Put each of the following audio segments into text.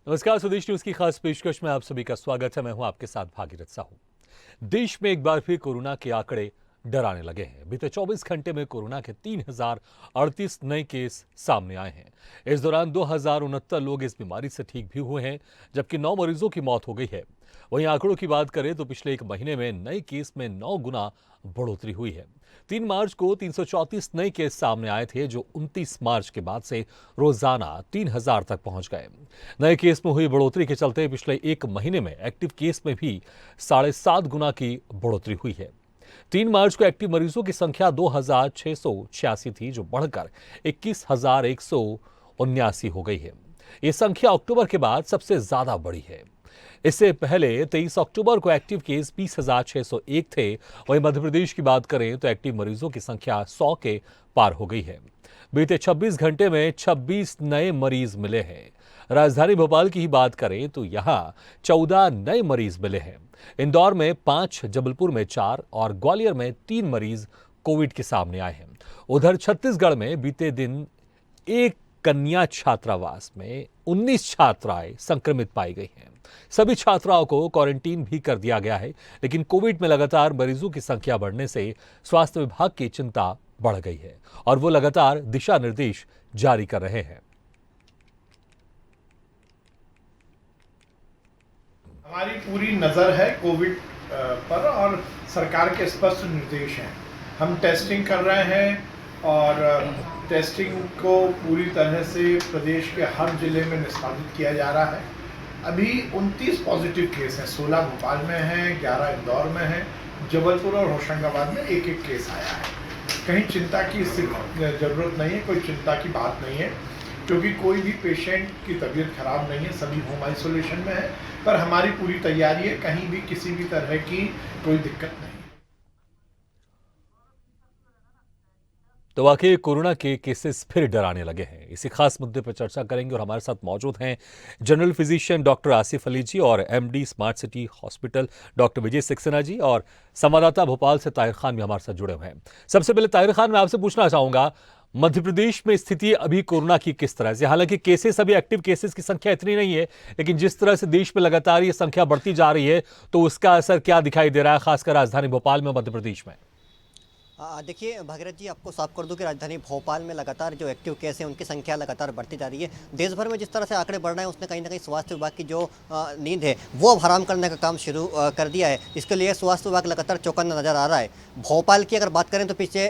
नमस्कार, स्वदेश न्यूज की खास पेशकश में आप सभी का स्वागत है। मैं हूं आपके साथ भागीरथ साहू। देश में एक बार फिर कोरोना के आंकड़े डराने लगे हैं। बीते 24 घंटे में कोरोना के 3038 नए केस सामने आए हैं। इस दौरान 2069 लोग इस बीमारी से ठीक भी हुए हैं, जबकि 9 मरीजों की मौत हो गई है। वहीं आंकड़ों की बात करें तो पिछले एक महीने में नए केस में 9 गुना बढ़ोतरी हुई है। 3 मार्च को 334 नए केस सामने आए थे, जो 29 मार्च के बाद से रोजाना 3000 तक पहुंच गए। नए केस में हुई बढ़ोतरी के चलते पिछले एक महीने में एक्टिव केस में भी 7.5 गुना की बढ़ोतरी हुई है। 3 मार्च को एक्टिव मरीजों की संख्या 2686 थी, जो बढ़कर 21,179 हो गई है। ये संख्या अक्टूबर के बाद सबसे ज्यादा बढ़ी है। इससे पहले 23 अक्टूबर को एक्टिव केस 20,601 थे। वहीं मध्य प्रदेश की बात करें तो एक्टिव मरीजों की संख्या 100 के पार हो गई है। बीते 26 घंटे में 26 नए मरीज मिले हैं। राजधानी भोपाल की ही बात करें तो यहां 14 नए मरीज मिले हैं। इंदौर में 5, जबलपुर में 4 और ग्वालियर में 3 मरीज कोविड के सामने आए हैं। उधर छत्तीसगढ़ में बीते दिन एक कन्या छात्रावास में 19 छात्राएं संक्रमित पाई गई हैं। सभी छात्राओं को क्वारंटीन भी कर दिया गया है, लेकिन कोविड में लगातार मरीजों की संख्या बढ़ने से स्वास्थ्य विभाग की चिंता बढ़ गई है और वो लगातार दिशा निर्देश जारी कर रहे हैं। हमारी पूरी नज़र है कोविड पर और सरकार के स्पष्ट निर्देश हैं। हम टेस्टिंग कर रहे हैं और टेस्टिंग को पूरी तरह से प्रदेश के हर जिले में निष्पादित किया जा रहा है। अभी 29 पॉजिटिव केस हैं, 16 भोपाल में हैं, 11 इंदौर में हैं, जबलपुर और होशंगाबाद में एक एक केस आया है। कहीं चिंता की ज़रूरत नहीं है, कोई चिंता की बात नहीं है, क्योंकि कोई भी पेशेंट की तबीयत खराब नहीं है, सभी होम आइसोलेशन में है। पर हमारी पूरी तैयारी है, कहीं भी किसी भी तरह की कोई दिक्कत नहीं। तो वाकई कोरोना के केसेस फिर डराने लगे हैं। इसी खास मुद्दे पर चर्चा करेंगे और हमारे साथ मौजूद हैं general physician doctor Asif Ali ji और MD smart city hospital doctor Vijay Saxena ji, और संवाददाता भोपाल से ताहिर खान भी हमारे साथ जुड़े हुए हैं। सबसे पहले ताहिर खान, मैं आपसे पूछना चाहूंगा, मध्य प्रदेश में स्थिति अभी कोरोना की किस तरह से? हालांकि केसेस, अभी एक्टिव केसेस की संख्या इतनी नहीं है, लेकिन जिस तरह से देश में लगातार ये संख्या बढ़ती जा रही है, तो उसका असर क्या दिखाई दे रहा है, खासकर राजधानी भोपाल में, मध्य प्रदेश में? देखिए भागीरथ जी, आपको साफ कर दूं कि राजधानी भोपाल में लगातार जो एक्टिव केस हैं उनकी संख्या लगातार बढ़ती जा रही है। देश भर में जिस तरह से आंकड़े बढ़ रहे हैं, उसने कहीं ना कहीं स्वास्थ्य विभाग की जो नींद है वो अब हराम करने का काम शुरू कर दिया है। इसके लिए स्वास्थ्य विभाग लगातार चौकन्ना नजर आ रहा है। भोपाल की अगर बात करें तो पिछले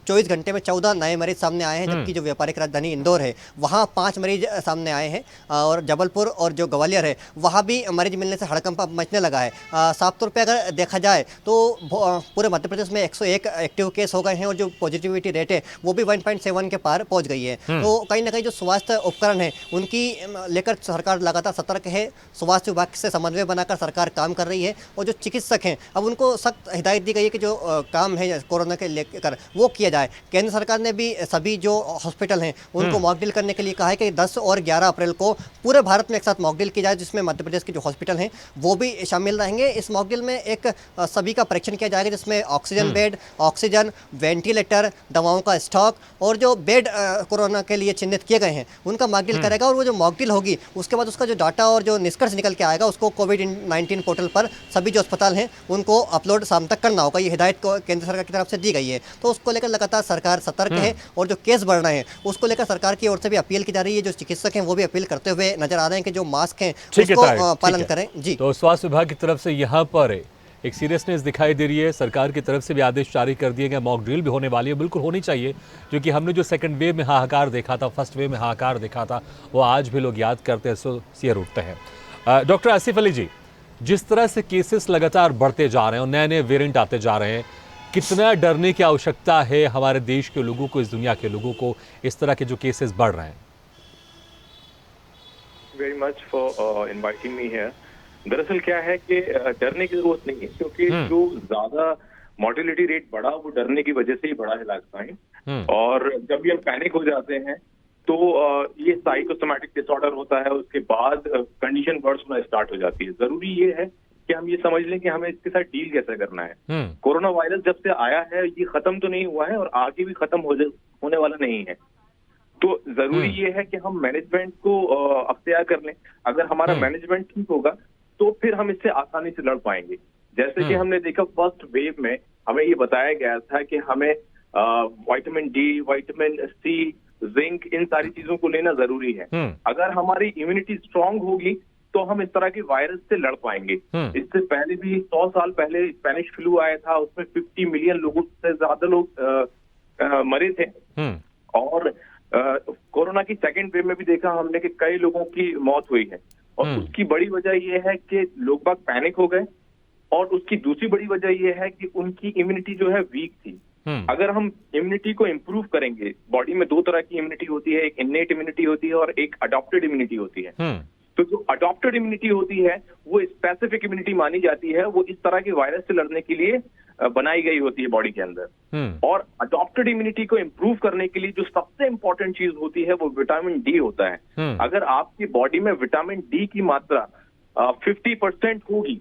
24 घंटे में 14 नए मरीज सामने आए हैं, जबकि जो व्यापारिक राजधानी इंदौर है वहाँ 5 मरीज सामने आए हैं और जबलपुर और जो ग्वालियर है वहाँ भी मरीज मिलने से हड़कंप मचने लगा है। साफ तौर पे अगर देखा जाए तो पूरे मध्य प्रदेश में 101 एक्टिव केस हो गए हैं और जो पॉजिटिविटी रेट है वो भी 1.7 के पार पहुँच गई है। तो कहीं ना कहीं जो स्वास्थ्य उपकरण है उनकी लेकर सरकार लगातार सतर्क है। स्वास्थ्य विभाग से समन्वय बनाकर सरकार काम कर रही है और जो चिकित्सक हैं अब उनको सख्त हिदायत दी गई है कि जो काम है कोरोना के लेकर वो किया जाए। केंद्र सरकार ने भी सभी जो हॉस्पिटल हैं उनको मॉकड्रिल करने के लिए कहा है कि 10 और 11 अप्रैल को पूरे भारत में एक साथ मॉकड्रिल की जाए, जिसमें मध्य प्रदेश के जो हॉस्पिटल हैं वो भी शामिल रहेंगे। इस मॉकड्रिल में एक सभी का परीक्षण किया जाएगा, जिसमें ऑक्सीजन बेड, ऑक्सीजन, वेंटिलेटर, दवाओं का स्टॉक और जो बेड कोरोना के लिए चिन्हित किए गए हैं उनका मॉकड्रिल करेगा। और वो जो मॉकड्रिल होगी उसके बाद उसका जो डाटा और जो निष्कर्ष निकल के आएगा उसको कोविड-19 पोर्टल पर सभी जो अस्पताल हैं उनको अपलोड शाम तक करना होगा। ये हिदायत को केंद्र सरकार की तरफ से दी गई है। तो उसको लेकर लगातार सरकार सतर्क है और जो केस बढ़ रहे हैं उसको लेकर सरकार की ओर से भी अपील की जा रही है। जो चिकित्सक हैं वो भी अपील करते हुए नजर आ रहे हैं कि जो मास्क हैं उसको पालन करें। जी, तो स्वास्थ्य विभाग की तरफ से यहाँ पर एक सीरियसनेस दिखाई दे रही है। सरकार की तरफ से भी आदेश जारी कर दिए गए, मॉक ड्रिल भी होने वाली है, बिल्कुल होनी चाहिए, क्योंकि हमने जो सेकंड वेव में हाहाकार देखा था, फर्स्ट वेव में हाहाकार देखा था, वो आज भी लोग याद करते हैं, सो सिर उठते हैं। डॉक्टर आसिफ अली जी, जिस तरह से केसेस लगातार बढ़ते जा रहे हैं और नए नए वेरिएंट आते जा रहे हैं, कितना डरने की आवश्यकता है हमारे देश के लोगों को, इस दुनिया के लोगों को, इस तरह के जो केसेस बढ़ रहे हैं? Very much for inviting me here. दरअसल क्या है कि डरने की जरूरत नहीं है, क्योंकि जो ज्यादा मॉर्टेलिटी रेट बढ़ा वो डरने की वजह से ही बढ़ा है लास्ट टाइम। और जब भी हम पैनिक हो जाते हैं तो ये साइकोसोमैटिक डिसऑर्डर होता है, उसके बाद कंडीशन वर्स होना स्टार्ट हो जाती है। जरूरी ये है कि हम ये समझ लें कि हमें इसके साथ डील कैसे करना है। कोरोना वायरस जब से आया है ये खत्म तो नहीं हुआ है और आगे भी खत्म होने वाला नहीं है। तो जरूरी ये है कि हम मैनेजमेंट को अख्तियार कर लें। अगर हमारा मैनेजमेंट ठीक होगा तो फिर हम इससे आसानी से लड़ पाएंगे। जैसे कि हमने देखा फर्स्ट वेव में हमें ये बताया गया था कि हमें vitamin D, vitamin C, zinc, इन सारी चीजों को लेना जरूरी है। अगर हमारी इम्यूनिटी स्ट्रांग होगी तो हम इस तरह के वायरस से लड़ पाएंगे। इससे पहले भी 100 साल पहले स्पेनिश फ्लू आया था, उसमें 50 मिलियन लोगों से ज्यादा लोग मरे थे। और कोरोना की सेकेंड वेव में भी देखा हमने कि कई लोगों की मौत हुई है, और उसकी बड़ी वजह यह है कि लोग बाग पैनिक हो गए, और उसकी दूसरी बड़ी वजह यह है कि उनकी इम्यूनिटी जो है वीक थी। अगर हम इम्यूनिटी को इम्प्रूव करेंगे, बॉडी में 2 तरह की इम्यूनिटी होती है, एक इन्नेट इम्यूनिटी होती है और एक अडॉप्टेड इम्यूनिटी होती है। तो जो अडॉप्टेड इम्यूनिटी होती है वो स्पेसिफिक इम्यूनिटी मानी जाती है, वो इस तरह के वायरस से लड़ने के लिए बनाई गई होती है बॉडी के अंदर। और अडॉप्टेड इम्यूनिटी को इम्प्रूव करने के लिए जो सबसे इंपॉर्टेंट चीज होती है वो विटामिन डी होता है। अगर आपकी बॉडी में विटामिन डी की मात्रा 50% होगी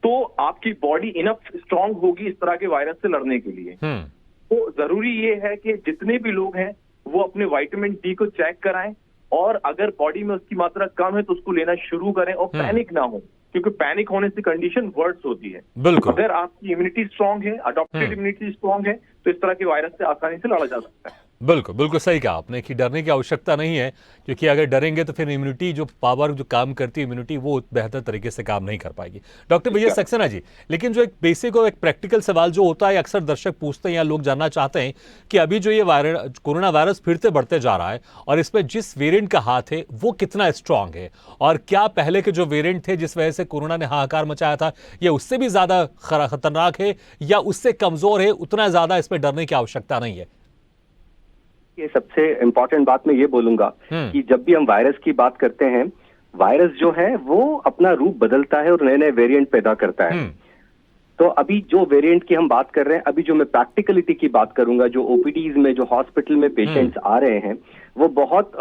तो आपकी बॉडी इनफ स्ट्रांग होगी इस तरह के वायरस से लड़ने के लिए। तो जरूरी ये है कि जितने भी लोग हैं वो अपने विटामिन डी को चेक कराएं, और अगर बॉडी में उसकी मात्रा कम है तो उसको लेना शुरू करें, और पैनिक ना हो, क्योंकि पैनिक होने से कंडीशन वर्स होती है। बिल्कुल। अगर आपकी इम्यूनिटी स्ट्रांग है, अडॉप्टेड इम्यूनिटी स्ट्रांग है, तो इस तरह के वायरस से आसानी से लड़ा जा सकता है। बिल्कुल बिल्कुल सही कहा आपने कि डरने की आवश्यकता नहीं है, क्योंकि अगर डरेंगे तो फिर इम्यूनिटी जो पावर जो काम करती है इम्यूनिटी वो बेहतर तरीके से काम नहीं कर पाएगी। डॉक्टर विजय सक्सेना जी, लेकिन जो एक बेसिक और एक प्रैक्टिकल सवाल जो होता है, अक्सर दर्शक पूछते हैं या लोग जानना चाहते हैं कि अभी जो ये कोरोना वायरस फिर से बढ़ते जा रहा है और इसमें जिस वेरिएंट का हाथ है वो कितना स्ट्रांग है, और क्या पहले के जो वेरिएंट थे जिस वजह से कोरोना ने हाहाकार मचाया था ये उससे भी ज्यादा खतरनाक है या उससे कमजोर है, उतना ज्यादा इसमें डरने की आवश्यकता नहीं है? ये सबसे इम्पोर्टेंट बात मैं ये बोलूंगा कि जब भी हम वायरस की बात करते हैं, वायरस जो है वो अपना रूप बदलता है और नए नए वेरिएंट पैदा करता है। तो अभी जो वेरिएंट की हम बात कर रहे हैं, अभी जो मैं प्रैक्टिकलिटी की बात करूंगा, जो ओपीडीज में जो हॉस्पिटल में पेशेंट्स आ रहे हैं वो बहुत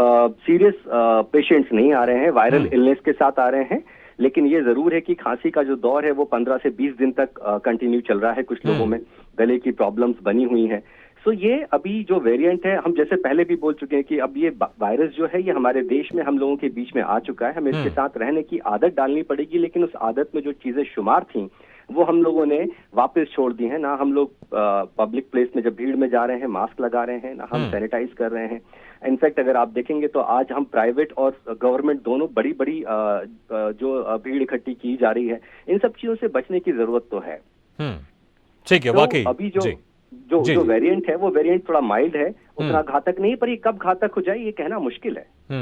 सीरियस पेशेंट्स नहीं आ रहे हैं, वायरल इलनेस के साथ आ रहे हैं। लेकिन ये जरूर है कि खांसी का जो दौर है वो 15 से 20 दिन तक कंटिन्यू चल रहा है। कुछ लोगों में गले की प्रॉब्लम्स बनी हुई हैं। सो ये अभी जो वेरिएंट है, हम जैसे पहले भी बोल चुके हैं कि अब ये वायरस जो है ये हमारे देश में हम लोगों के बीच में आ चुका है। हमें इसके साथ रहने की आदत डालनी पड़ेगी, लेकिन उस आदत में जो चीजें शुमार थी वो हम लोगों ने वापस छोड़ दी हैं। ना हम लोग पब्लिक प्लेस में जब भीड़ में जा रहे हैं मास्क लगा रहे हैं, ना हम सैनिटाइज कर रहे हैं। इनफैक्ट अगर आप देखेंगे तो आज हम प्राइवेट और गवर्नमेंट दोनों बड़ी बड़ी जो भीड़ इकट्ठी की जा रही है, इन सब चीजों से बचने की जरूरत तो है। ठीक है, वाकई अभी जो वेरिएंट है वो वेरिएंट थोड़ा माइल्ड है, उतना घातक नहीं, पर ये कब घातक हो जाए ये कहना मुश्किल है।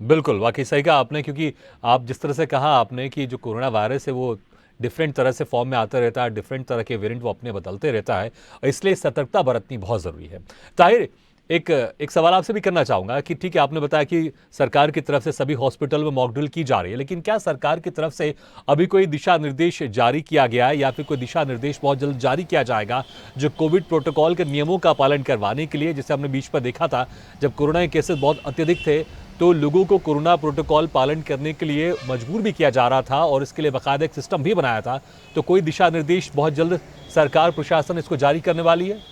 बिल्कुल वाकई सही कहा आपने, क्योंकि आप जिस तरह से कहा आपने कि जो कोरोना वायरस है वो डिफरेंट तरह से फॉर्म में आता रहता है, डिफरेंट तरह के वेरिएंट वो अपने बदलते रहता है, और इसलिए सतर्कता बरतनी बहुत ज़रूरी है। ताहिर, एक सवाल आपसे भी करना चाहूँगा कि ठीक है आपने बताया कि सरकार की तरफ से सभी हॉस्पिटल में मॉक ड्रिल की जा रही है, लेकिन क्या सरकार की तरफ से अभी कोई दिशा निर्देश जारी किया गया है या फिर कोई दिशा निर्देश बहुत जल्द जारी किया जाएगा जो कोविड प्रोटोकॉल के नियमों का पालन करवाने के लिए? जैसे हमने बीच पर देखा था जब कोरोना के केसेस बहुत अत्यधिक थे तो लोगों को कोरोना प्रोटोकॉल पालन करने के लिए मजबूर भी किया जा रहा था और इसके लिए बाकायदा एक सिस्टम भी बनाया था। तो कोई दिशा निर्देश बहुत जल्द सरकार प्रशासन इसको जारी करने वाली है?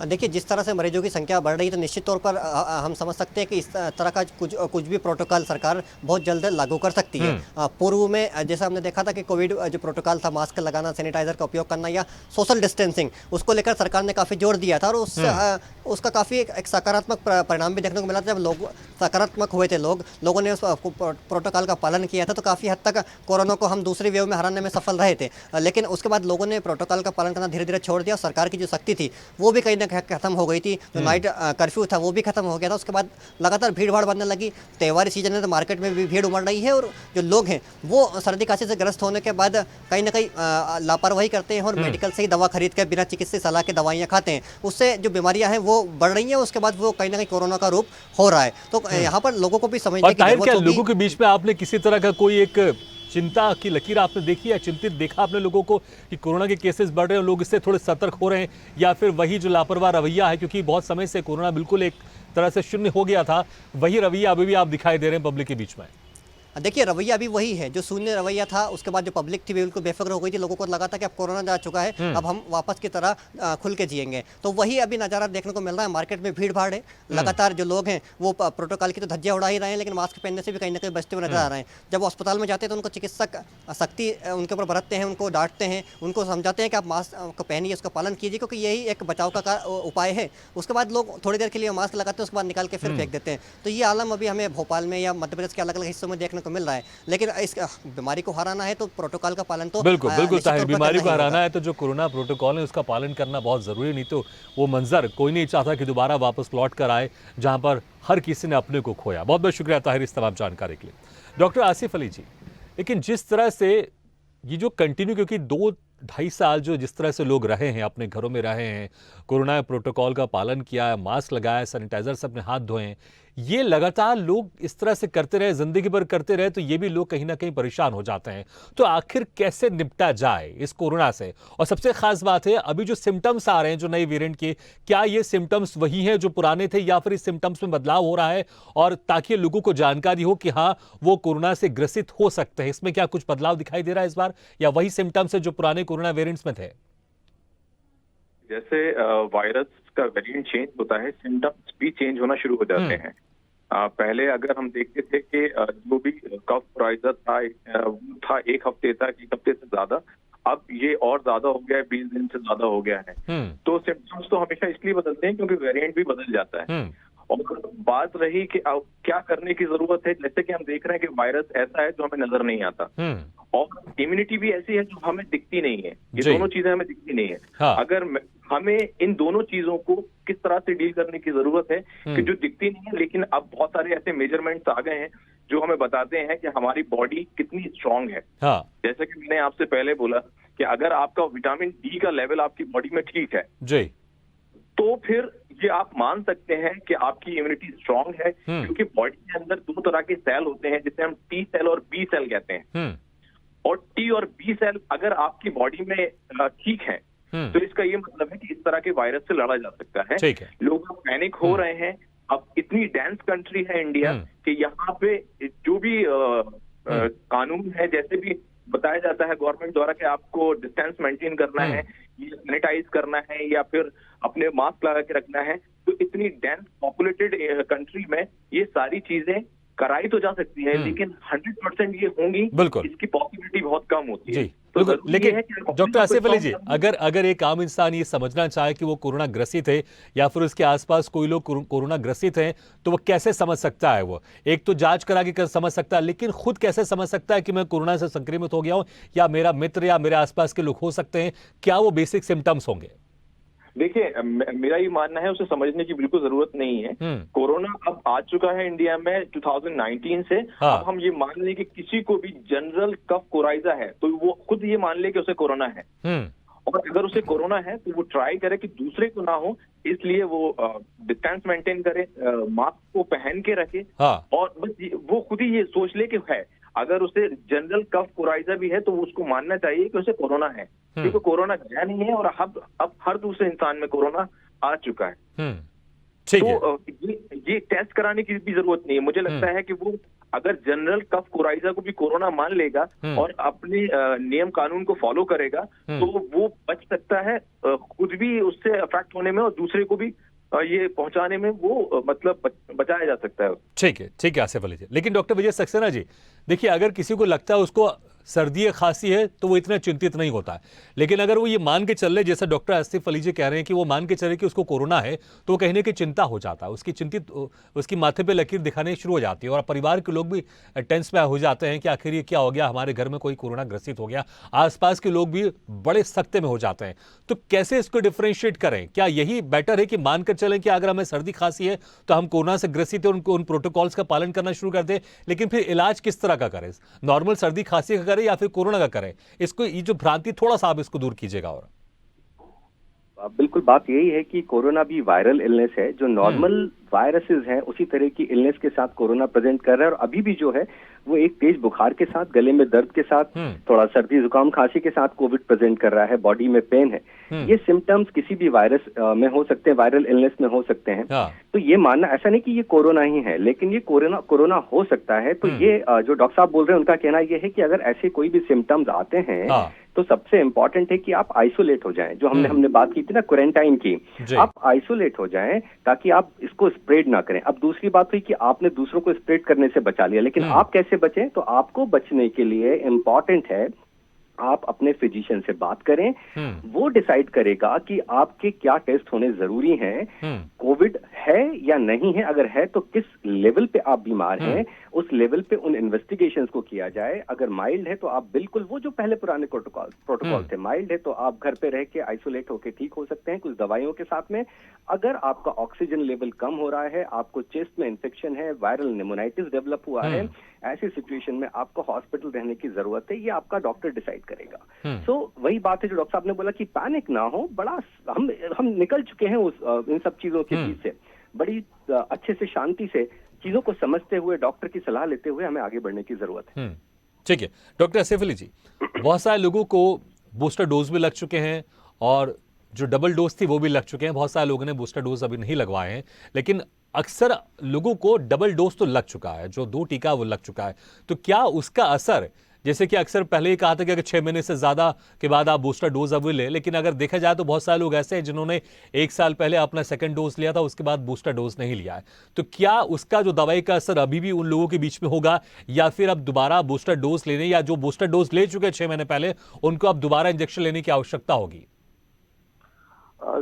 देखिए, जिस तरह से मरीजों की संख्या बढ़ रही है तो निश्चित तौर पर हम समझ सकते हैं कि इस तरह का कुछ भी प्रोटोकॉल सरकार बहुत जल्द लागू कर सकती है। पूर्व में जैसा हमने देखा था कि कोविड जो प्रोटोकॉल था, मास्क लगाना, सैनिटाइजर का उपयोग करना या सोशल डिस्टेंसिंग, उसको लेकर सरकार ने काफ़ी जोर दिया था और उसका काफ़ी एक सकारात्मक परिणाम भी देखने को मिला था। जब लोग सकारात्मक हुए थे, लोगों ने उस प्रोटोकॉल का पालन किया था तो काफ़ी हद तक कोरोना को हम दूसरी वेव में हराने में सफल रहे थे। लेकिन उसके बाद लोगों ने प्रोटोकॉल का पालन करना धीरे धीरे छोड़ दिया और सरकार की जो शक्ति थी वो भी कहीं ना खत्म हो गई थी। जो नाइट कर्फ्यू था वो भी खत्म हो गया था। उसके बाद लगातार भीड़ भाड़ बढ़ने लगी। त्योहारी सीजन है तो मार्केट में भी भीड़ उमड़ रही है और जो लोग हैं वो सर्दी खांसी से ग्रस्त होने के बाद कहीं ना कहीं लापरवाही करते हैं और मेडिकल से ही दवा खरीद कर बिना चिकित्सीय सलाह के दवाइयाँ खाते हैं। उससे जो बीमारियां हैं वो बढ़ रही हैं, उसके बाद वो कहीं ना कहीं कोरोना का रूप हो रहा है। तो यहाँ पर लोगों को भी समझने की जरूरत होगी। लोगों के बीच में आपने किसी तरह का कोई एक चिंता की लकीर आपने देखी है, चिंतित देखा आपने लोगों को कि कोरोना के केसेस बढ़ रहे हैं, लोग इससे थोड़े सतर्क हो रहे हैं, या फिर वही जो लापरवाह रवैया है, क्योंकि बहुत समय से कोरोना बिल्कुल एक तरह से शून्य हो गया था, वही रवैया अभी भी आप दिखाई दे रहे हैं पब्लिक के बीच में? देखिए रवैया अभी वही है जो शून्य रवैया था, उसके बाद जो पब्लिक थी बिल्कुल बेफिक्र हो गई थी, लोगों को लगा था कि अब कोरोना जा चुका है, अब हम वापस की तरह खुल के जिएंगे। तो वही अभी नज़ारा देखने को मिल रहा है। मार्केट में भीड़ भाड़ है, लगातार जो लोग हैं वो प्रोटोकॉल की तो धज्जियां उड़ा ही रहे हैं, लेकिन मास्क पहनने से भी कहीं ना कहीं बचते हुए नजर आ रहे हैं। जब वो अस्पताल में जाते हैं तो उनको चिकित्सक सख्ती उनके ऊपर बरतते हैं, उनको डांटते हैं, उनको समझाते हैं कि आप मास्क को पहनिए, उसका पालन कीजिए, क्योंकि यही एक बचाव का उपाय है। उसके बाद लोग थोड़ी देर के लिए मास्क लगाते हैं, उसके बाद निकाल के फिर फेंक देते हैं। तो ये आलम अभी हमें भोपाल में या मध्य प्रदेश के अलग अलग हिस्सों में देखने को मिल रहा है। लेकिन इस बीमारी को हराना है तो प्रोटोकॉल का पालन तो बिल्कुल बिल्कुल निश्चित ताहिर, तौर पर बीमारी करना को ही होगा। हराना है तो जो कोरोना प्रोटोकॉल है उसका पालन करना बहुत जरूरी, नहीं तो वो मंजर कोई नहीं चाहता कि दोबारा वापस लौट कर आए जहां पर हर किसी ने अपने को खोया। बहुत बहुत शुक्रिया ताहिर इस तमाम जानकारी के लिए। डॉक्टर आसिफ अली जी, लेकिन जिस तरह से ये जो कंटिन्यू, क्योंकि 2-2.5 साल जो जिस तरह से लोग रहे हैं, अपने घरों में रहे हैं, कोरोना प्रोटोकॉल का पालन किया है, मास्क लगाया, सैनिटाइजर से अपने हाथ धोए, ये लगातार लोग इस तरह से करते रहे, जिंदगी भर करते रहे, तो ये भी लोग कहीं ना कहीं परेशान हो जाते हैं। तो आखिर कैसे निपटा जाए इस कोरोना से? और सबसे खास बात है, अभी जो सिम्टम्स आ रहे हैं जो नए वेरिएंट के, क्या ये सिम्टम्स वही हैं जो पुराने थे या फिर इस सिम्टम्स में बदलाव हो रहा है? और ताकि लोगों को जानकारी हो कि हाँ वो कोरोना से ग्रसित हो सकते हैं, इसमें क्या कुछ बदलाव दिखाई दे रहा है इस बार, या वही सिम्टम्स है जो पुराने कोरोना वेरिएंट्स में थे? जैसे वायरस का वेरिएंट चेंज होता है, सिम्टम्स भी चेंज होना शुरू हो जाते हैं। पहले अगर हम देखते थे कि जो भी कफ कोराइजा था वो था 1 हफ्ते तक, 1 हफ्ते से ज्यादा, अब ये और ज्यादा हो गया है, 20 दिन से ज्यादा हो गया है। तो सिम्टम्स तो हमेशा इसलिए बदलते हैं क्योंकि वेरिएंट भी बदल जाता है। और बात रही कि अब क्या करने की जरूरत है, जैसे कि हम देख रहे हैं कि वायरस ऐसा है जो हमें नजर नहीं आता, और इम्यूनिटी भी ऐसी है जो हमें दिखती नहीं है। ये दोनों चीजें हमें दिखती नहीं है। हाँ। अगर हमें इन दोनों चीजों को किस तरह से डील करने की जरूरत है कि जो दिखती नहीं है, लेकिन अब बहुत सारे ऐसे मेजरमेंट्स आ गए हैं जो हमें बताते हैं कि हमारी बॉडी कितनी स्ट्रांग है। हाँ। जैसे कि मैंने आपसे पहले बोला कि अगर आपका विटामिन डी का लेवल आपकी बॉडी में ठीक है जी, तो फिर ये आप मान सकते हैं कि आपकी इम्यूनिटी स्ट्रांग है, क्योंकि बॉडी के अंदर 2 तरह के सेल होते हैं जिसे हम टी सेल और बी सेल कहते हैं। और टी और बी सेल अगर आपकी बॉडी में ठीक है तो इसका ये मतलब है कि इस तरह के वायरस से लड़ा जा सकता है। ठीक है। लोग पैनिक हो रहे हैं। अब इतनी डेंस कंट्री है इंडिया कि यहाँ पे जो भी कानून है, जैसे भी बताया जाता है गवर्नमेंट द्वारा कि आपको डिस्टेंस मेंटेन करना है, या सैनिटाइज करना है, या फिर अपने मास्क लगा के रखना है, तो इतनी डेंस पॉपुलेटेड कंट्री में ये सारी चीजें कराई तो जा सकती है, लेकिन 100% ये होंगी, इसकी पॉसिबिलिटी बहुत कम होती है। तो लेकिन डॉक्टर आसिफ अली जी, अगर एक आम इंसान ये समझना चाहे कि वो कोरोना ग्रसित है या फिर उसके आसपास कोई लोग कोरोना ग्रसित हैं, तो वो कैसे समझ सकता है? वो एक तो जांच करा के समझ सकता है, लेकिन खुद कैसे समझ सकता है कि मैं कोरोना से संक्रमित हो गया हूं, या मेरा मित्र या मेरे आसपास के लोग हो सकते हैं? क्या वो बेसिक सिम्टम्स होंगे? देखिए, मेरा ये मानना है उसे समझने की बिल्कुल जरूरत नहीं है। कोरोना अब आ चुका है इंडिया में 2019 से। हाँ। अब हम ये मान लें कि किसी को भी जनरल कफ कोराइजा है तो वो खुद ये मान ले कि उसे कोरोना है, और अगर उसे कोरोना है तो वो ट्राई करे कि दूसरे को ना हो, इसलिए वो डिस्टेंस मेंटेन करे, मास्क को पहन के रखे। हाँ। और बस वो खुद ही ये सोच ले कि है, अगर उसे जनरल कफ कोराइजा भी है तो उसको मानना चाहिए कि उसे कोरोना है, क्योंकि कोरोना गया नहीं है और अब हर दूसरे इंसान में कोरोना आ चुका है। तो ये टेस्ट कराने की भी जरूरत नहीं है। मुझे लगता है कि वो अगर जनरल कफ कोराइजा को भी कोरोना मान लेगा और अपने नियम कानून को फॉलो करेगा तो वो बच सकता है खुद भी उससे अफेक्ट होने में, और दूसरे को भी ये पहुंचाने में वो मतलब बचाया जा सकता है। ठीक है आसिफ अली जी। लेकिन डॉक्टर विजय सक्सेना जी, देखिए, अगर किसी को लगता है उसको सर्दी या खांसी है तो वो इतना चिंतित नहीं होता है, लेकिन अगर वो ये मान के चल रहे, जैसा डॉक्टर आसिफ अली जी कह रहे हैं कि वो मान के चले कि उसको कोरोना है, तो वो कहने की चिंता हो जाता है, उसकी माथे पे लकीर दिखाने शुरू हो जाती है, और परिवार के लोग भी टेंस में हो जाते हैं कि आखिर ये क्या हो गया, हमारे घर में कोई कोरोना ग्रसित हो गया। आसपास के लोग भी बड़े सख्ते में हो जाते हैं। तो कैसे इसको डिफ्रेंशिएट करें? क्या यही बेटर है कि मानकर चलें कि अगर हमें सर्दी खांसी है तो हम कोरोना से ग्रसित है, उन प्रोटोकॉल्स का पालन करना शुरू कर दें, लेकिन फिर इलाज किस तरह का करें? नॉर्मल सर्दी खांसी का करें या फिर कोरोना का करें? इसको, ये जो भ्रांति, थोड़ा सा आप इसको दूर कीजिएगा। और बिल्कुल बात यही है कि कोरोना भी वायरल इलनेस है जो नॉर्मल वायरसेस हैं उसी तरह की इलनेस के साथ कोरोना प्रेजेंट कर रहा है, और अभी भी जो है वो एक तेज बुखार के साथ, गले में दर्द के साथ, थोड़ा सर्दी जुकाम खांसी के साथ कोविड प्रेजेंट कर रहा है, बॉडी में पेन है। ये सिम्टम्स किसी भी वायरस में हो सकते हैं, वायरल इलनेस में हो सकते हैं। तो ये मानना ऐसा नहीं कि ये कोरोना ही है, लेकिन ये कोरोना हो सकता है। तो ये जो डॉक्टर साहब बोल रहे हैं उनका कहना ये है कि अगर ऐसे कोई भी सिम्टम्स आते हैं तो सबसे इंपॉर्टेंट है कि आप आइसोलेट हो जाएं। जो हमने बात की थी ना क्वारंटाइन की, आप आइसोलेट हो जाएं ताकि आप इसको स्प्रेड ना करें। अब दूसरी बात हुई कि आपने दूसरों को स्प्रेड करने से बचा लिया, लेकिन आप कैसे बचें? तो आपको बचने के लिए इंपॉर्टेंट है आप अपने फिजिशियन से बात करें, वो डिसाइड करेगा कि आपके क्या टेस्ट होने जरूरी हैं, कोविड है या नहीं है, अगर है तो किस लेवल पे आप बीमार हैं, उस लेवल पे उन इन्वेस्टिगेशंस को किया जाए। अगर माइल्ड है तो आप बिल्कुल वो जो पहले पुराने प्रोटोकॉल थे, माइल्ड है तो आप घर पे रह के आइसोलेट होके ठीक हो सकते हैं कुछ दवाइयों के साथ में। अगर आपका ऑक्सीजन लेवल कम हो रहा है, आपको चेस्ट में इन्फेक्शन है, वायरल निमोनाइटिस डेवलप हुआ है, ऐसी सिचुएशन में आपको हॉस्पिटल रहने की जरूरत है, ये आपका डॉक्टर डिसाइड करेगा। सो वही बात है जो डॉक्टर साहब ने बोला कि पैनिक ना हो, बड़ा हम निकल चुके हैं इन सब चीजों के बीच से, बड़ी अच्छे से शांति से चीजों को समझते हुए डॉक्टर की सलाह लेते हुए हमें आगे बढ़ने की जरूरत है। ठीक है डॉक्टर सैफ अली जी, बहुत सारे लोगों को बूस्टर डोज भी लग चुके हैं और जो डबल डोज थी वो भी लग चुके हैं, बहुत सारे लोगों ने बूस्टर डोज अभी नहीं लगवाए हैं, लेकिन अक्सर लोगों को डबल डोज तो लग चुका है, जो 2 टीका वो लग चुका है। तो क्या उसका असर, जैसे कि अक्सर पहले ही कहा था कि अगर 6 महीने से ज्यादा के बाद आप बूस्टर डोज अभी लें, लेकिन अगर देखा जाए तो बहुत सारे लोग ऐसे हैं जिन्होंने 1 साल पहले अपना सेकंड डोज लिया था, उसके बाद बूस्टर डोज नहीं लिया है। तो क्या उसका जो दवाई का असर अभी भी उन लोगों के बीच में होगा, या फिर अब दोबारा बूस्टर डोज लेने, या जो बूस्टर डोज ले चुके 6 महीने पहले उनको अब दोबारा इंजेक्शन लेने की आवश्यकता होगी?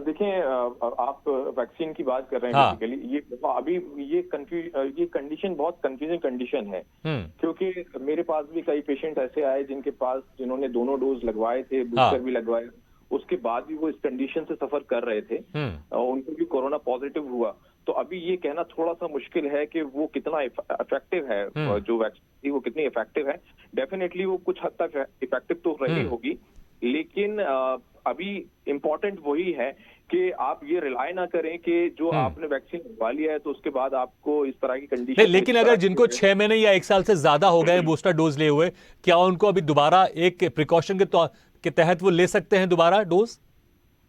देखिए, आप वैक्सीन की बात कर रहे हैं बेसिकली। ये अभी ये कंडीशन बहुत कंफ्यूजिंग कंडीशन है, क्योंकि मेरे पास भी कई पेशेंट ऐसे आए जिन्होंने दोनों डोज लगवाए थे, बूस्टर भी लगवाए, उसके बाद भी वो इस कंडीशन से सफर कर रहे थे, उनको भी कोरोना पॉजिटिव हुआ। तो अभी ये कहना थोड़ा सा मुश्किल है कि वो कितना इफेक्टिव है, जो वैक्सीन थी वो कितनी इफेक्टिव है। डेफिनेटली वो कुछ हद तक इफेक्टिव तो रही होगी, लेकिन अभी इम्पोर्टेंट वही है कि आप ये रिलाय ना करें कि जो आपने वैक्सीन लगवा लिया है तो उसके बाद आपको इस तरह की कंडीशन। लेकिन अगर जिनको 6 महीने या 1 साल से ज्यादा हो गए बूस्टर डोज लिए हुए, क्या उनको अभी दोबारा एक प्रिकॉशन के तहत वो ले सकते हैं दोबारा डोज?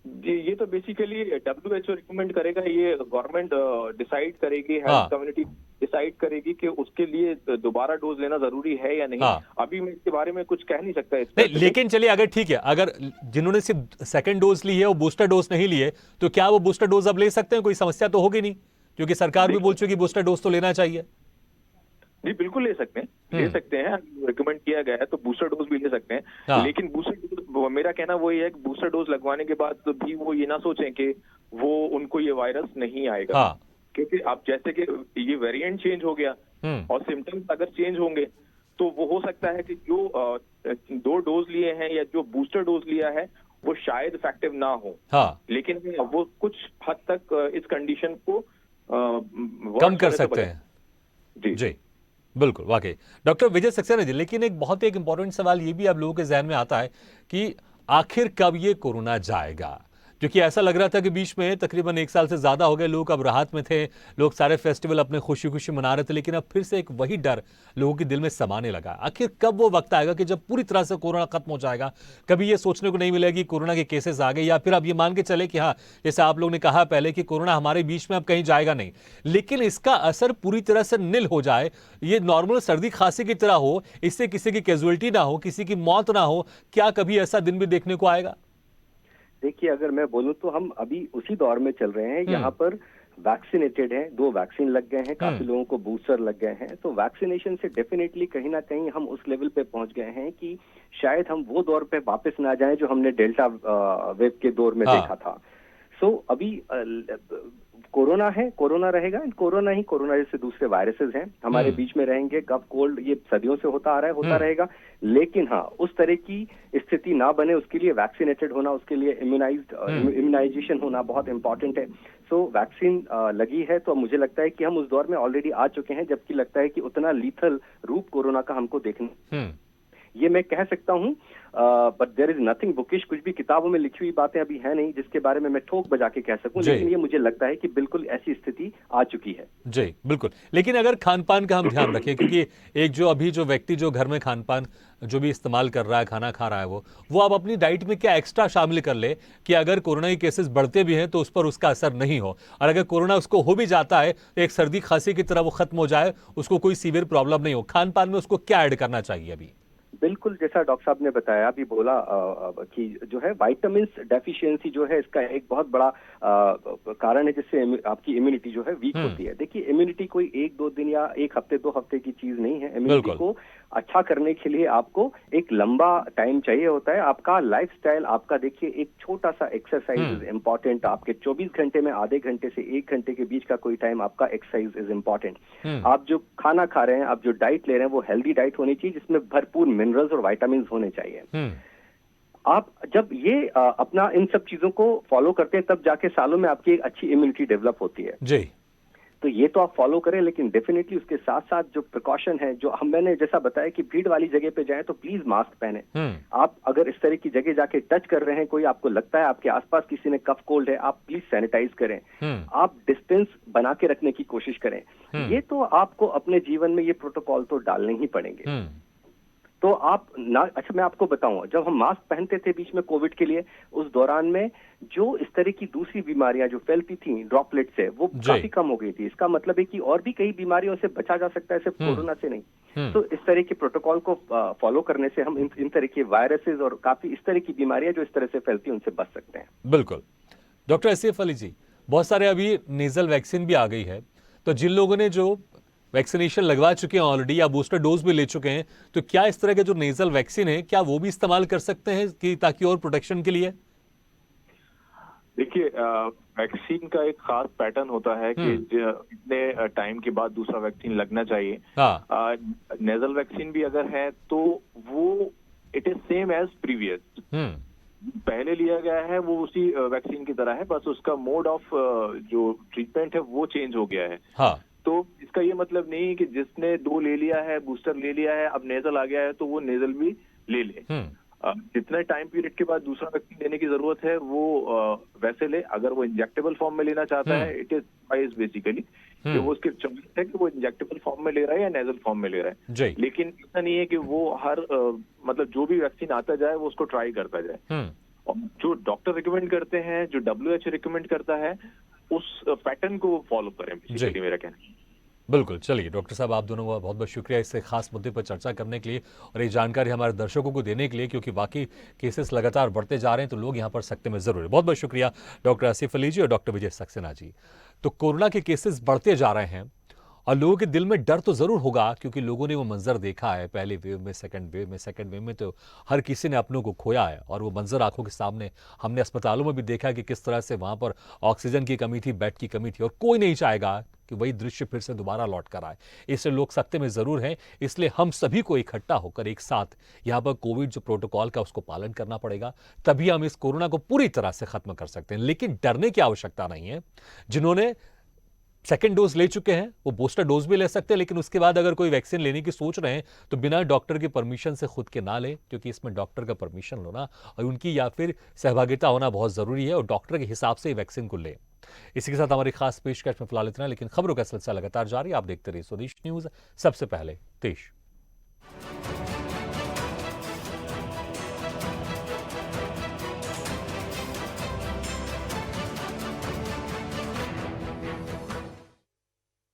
जी, ये तो बेसिकली WHO रिकमेंड करेगा, ये गवर्नमेंट डिसाइड करेगी, हेल्थ कम्युनिटी डिसाइड करेगी कि उसके लिए दोबारा डोज लेना जरूरी है या नहीं। अभी मैं इसके बारे में कुछ कह नहीं सकता नहीं, लेकिन चलिए अगर ठीक है, अगर जिन्होंने सिर्फ सेकंड डोज ली है वो बूस्टर डोज नहीं लिए, तो क्या वो बूस्टर डोज अब ले सकते हैं? कोई समस्या तो होगी नहीं, क्योंकि सरकार भी बोल चुकी है बूस्टर डोज तो लेना चाहिए। जी बिल्कुल ले सकते हैं, रिकमेंड किया गया है तो बूस्टर डोज भी ले सकते हैं। लेकिन बूस्टर डोज, मेरा कहना वही है कि बूस्टर डोज लगवाने के बाद तो भी वो ये ना सोचें कि वो उनको ये वायरस नहीं आएगा, क्योंकि अब जैसे कि ये वेरिएंट चेंज हो गया और सिम्टम्स अगर चेंज होंगे तो वो हो सकता है कि जो 2 डोज लिए हैं या जो बूस्टर डोज लिया है वो शायद इफेक्टिव ना हो, लेकिन वो कुछ हद तक इस कंडीशन को कम कर सकते हैं। जी बिल्कुल, वाकई डॉक्टर विजय सक्सेना जी, लेकिन एक इंपॉर्टेंट सवाल ये भी अब लोगों के जहन में आता है कि आखिर कब ये कोरोना जाएगा, क्योंकि ऐसा लग रहा था कि बीच में तकरीबन 1 साल से ज्यादा हो गए, लोग अब राहत में थे, लोग सारे फेस्टिवल अपने खुशी खुशी मना रहे थे, लेकिन अब फिर से एक वही डर लोगों के दिल में समाने लगा। आखिर कब वो वक्त आएगा कि जब पूरी तरह से कोरोना खत्म हो जाएगा? कभी ये सोचने को नहीं मिलेगा कि कोरोना के केसेस आ गए, या फिर अब ये मान के चले कि हाँ, जैसे आप लोग ने कहा पहले कि कोरोना हमारे बीच में अब कहीं जाएगा नहीं, लेकिन इसका असर पूरी तरह से निल हो जाए, ये नॉर्मल सर्दी खांसी की तरह हो, इससे किसी की कैजुअलिटी ना हो, किसी की मौत ना हो, क्या कभी ऐसा दिन भी देखने को आएगा? देखिए, अगर मैं बोलूं तो हम अभी उसी दौर में चल रहे हैं। यहाँ पर वैक्सीनेटेड हैं, 2 वैक्सीन लग गए हैं, काफी लोगों को बूस्टर लग गए हैं, तो वैक्सीनेशन से डेफिनेटली कहीं ना कहीं हम उस लेवल पे पहुंच गए हैं कि शायद हम वो दौर पे वापस ना जाएं जो हमने डेल्टा वेव के दौर में देखा था। सो अभी कोरोना है, कोरोना रहेगा, कोरोना जैसे दूसरे वायरसेस हैं हमारे बीच में रहेंगे, कफ कोल्ड ये सदियों से होता आ रहा है, होता रहेगा, लेकिन हाँ उस तरह की स्थिति ना बने उसके लिए वैक्सीनेटेड होना, उसके लिए इम्यूनाइजेशन होना बहुत इंपॉर्टेंट है। सो वैक्सीन लगी है तो मुझे लगता है कि हम उस दौर में ऑलरेडी आ चुके हैं, जबकि लगता है कि उतना लीथल रूप कोरोना का हमको देखना ये मैं कह सकता हूँ, but there is nothing bookish, कुछ भी किताबों में लिखी हुई बातें अभी है नहीं जिसके बारे में मैं ठोक बजा के कह सकूं, लेकिन ये मुझे लगता है कि बिल्कुल ऐसी स्थिति आ चुकी है। जी बिल्कुल। लेकिन अगर खान पान का हम ध्यान रखें, क्योंकि एक जो अभी जो व्यक्ति जो घर में खान पान जो भी इस्तेमाल कर रहा है, खाना खा रहा है, वो आप अपनी डाइट में क्या एक्स्ट्रा शामिल कर ले कि अगर कोरोना के केसेस बढ़ते भी हैं तो उस पर उसका असर नहीं हो, और अगर कोरोना उसको हो भी जाता है तो एक सर्दी खांसी की तरह वो खत्म हो जाए, उसको कोई सीवियर प्रॉब्लम नहीं हो। खान पान में उसको क्या ऐड करना चाहिए अभी? बिल्कुल, जैसा डॉक्टर साहब ने बताया, अभी बोला कि जो है विटामिन्स डेफिशिएंसी जो है इसका एक बहुत बड़ा कारण है जिससे आपकी इम्यूनिटी जो है वीक होती है। देखिए, इम्यूनिटी कोई 1-2 दिन या 1 हफ्ते 2 हफ्ते की चीज नहीं है। इम्यूनिटी को अच्छा करने के लिए आपको एक लंबा टाइम चाहिए होता है। आपका लाइफस्टाइल, आपका देखिए एक छोटा सा एक्सरसाइज इज इम्पोर्टेंट। आपके 24 घंटे में आधे घंटे से 1 घंटे के बीच का कोई टाइम आपका एक्सरसाइज इज इम्पोर्टेंट। आप जो खाना खा रहे हैं, आप जो डाइट ले रहे हैं, वो हेल्दी डाइट होनी चाहिए जिसमें भरपूर मिनरल्स और विटामिन होने चाहिए। आप जब ये अपना इन सब चीजों को फॉलो करते हैं तब जाके सालों में आपकी एक अच्छी इम्यूनिटी डेवलप होती है। जी। तो ये तो आप फॉलो करें, लेकिन डेफिनेटली उसके साथ साथ जो प्रिकॉशन है, जो मैंने जैसा बताया कि भीड़ वाली जगह पे जाएं तो प्लीज मास्क पहने। आप अगर इस तरह की जगह जाके टच कर रहे हैं, कोई आपको लगता है आपके आसपास किसी ने कफ कोल्ड है, आप प्लीज सैनिटाइज करें। आप डिस्टेंस बना के रखने की कोशिश करें। ये तो आपको अपने जीवन में ये प्रोटोकॉल तो डालने ही पड़ेंगे। तो आप ना, अच्छा मैं आपको बताऊं, जब हम मास्क पहनते थे बीच में कोविड के लिए, उस दौरान में जो इस तरह की दूसरी बीमारियां जो फैलती थी ड्रॉपलेट से, वो काफी कम हो गई थी। इसका मतलब है कि और भी कई बीमारियों से बचा जा सकता है, सिर्फ कोरोना से नहीं। तो इस तरह के प्रोटोकॉल को फॉलो करने से हम इन तरह के वायरसेस और काफी इस तरह की बीमारियां जो इस तरह से फैलती हैं उनसे बच सकते हैं। बिल्कुल। डॉक्टर आसिफ अली जी, बहुत सारे अभी नेजल वैक्सीन भी आ गई है, तो जिन लोगों ने जो वैक्सीनेशन लगवा चुके हैं ऑलरेडी या बूस्टर डोज भी ले चुके हैं, तो क्या इस तरह के जो नेजल वैक्सीन है क्या वो भी इस्तेमाल कर सकते हैं कि ताकि और प्रोटेक्शन के लिए? देखिए, वैक्सीन का एक खास पैटर्न होता है कि इतने टाइम के बाद दूसरा वैक्सीन लगना चाहिए। नेजल वैक्सीन भी अगर है तो वो it is same as previous, पहले लिया गया है वो उसी वैक्सीन की तरह है, बस उसका मोड ऑफ जो ट्रीटमेंट है वो चेंज हो गया है। तो इसका ये मतलब नहीं कि जिसने 2 ले लिया है, बूस्टर ले लिया है, अब नेजल आ गया है तो वो नेजल भी ले ले। जितने टाइम पीरियड के बाद दूसरा वैक्सीन लेने की जरूरत है वो वैसे ले। अगर वो इंजेक्टेबल फॉर्म में लेना चाहता है, इट इज वाइज बेसिकली कि वो उसकी चॉइस है कि वो इंजेक्टेबल फॉर्म में ले रहा है या नेजल फॉर्म में ले रहा है। लेकिन ऐसा नहीं है कि वो हर मतलब जो भी वैक्सीन आता जाए वो उसको ट्राई करता जाए। और जो डॉक्टर रिकमेंड करते हैं, जो WHO रिकमेंड करता है, उस पैटर्न को फॉलो करें, बेसिकली मेरा कहना है। बिल्कुल। चलिए डॉक्टर साहब, आप दोनों का बहुत बहुत शुक्रिया इससे खास मुद्दे पर चर्चा करने के लिए और ये जानकारी हमारे दर्शकों को देने के लिए, क्योंकि बाकी केसेस लगातार बढ़ते जा रहे हैं तो लोग यहाँ पर सकते में जरूर है। बहुत बहुत शुक्रिया डॉक्टर आसिफ अली जी और डॉक्टर विजय सक्सेना जी। तो कोरोना के केसेस बढ़ते जा रहे हैं और लोगों के दिल में डर तो जरूर होगा, क्योंकि लोगों ने वो मंजर देखा है पहले वेव में, सेकंड वेव में तो हर किसी ने अपनों को खोया है, और वो मंजर आंखों के सामने हमने अस्पतालों में भी देखा कि किस तरह से वहां पर ऑक्सीजन की कमी थी, बेड की कमी थी, और कोई नहीं चाहेगा कि वही दृश्य फिर से दोबारा लौट कर आए। इससे लोग सकते में जरूर हैं, इसलिए हम सभी को इकट्ठा होकर एक साथ यहाँ पर कोविड जो प्रोटोकॉल का उसको पालन करना पड़ेगा, तभी हम इस कोरोना को पूरी तरह से खत्म कर सकते हैं। लेकिन डरने की आवश्यकता नहीं है। जिन्होंने सेकेंड डोज ले चुके हैं वो बूस्टर डोज भी ले सकते हैं, लेकिन उसके बाद अगर कोई वैक्सीन लेने की सोच रहे हैं तो बिना डॉक्टर की परमिशन से खुद के ना लें, क्योंकि इसमें डॉक्टर का परमिशन होना और उनकी या फिर सहभागिता होना बहुत जरूरी है, और डॉक्टर के हिसाब से वैक्सीन को लें। इसी के साथ हमारी खास पेशकश में फिलहाल इतना, लेकिन खबरों का सिलसिला लगातार जारी। आप देखते रहिए स्वदेश न्यूज, सबसे पहले देश।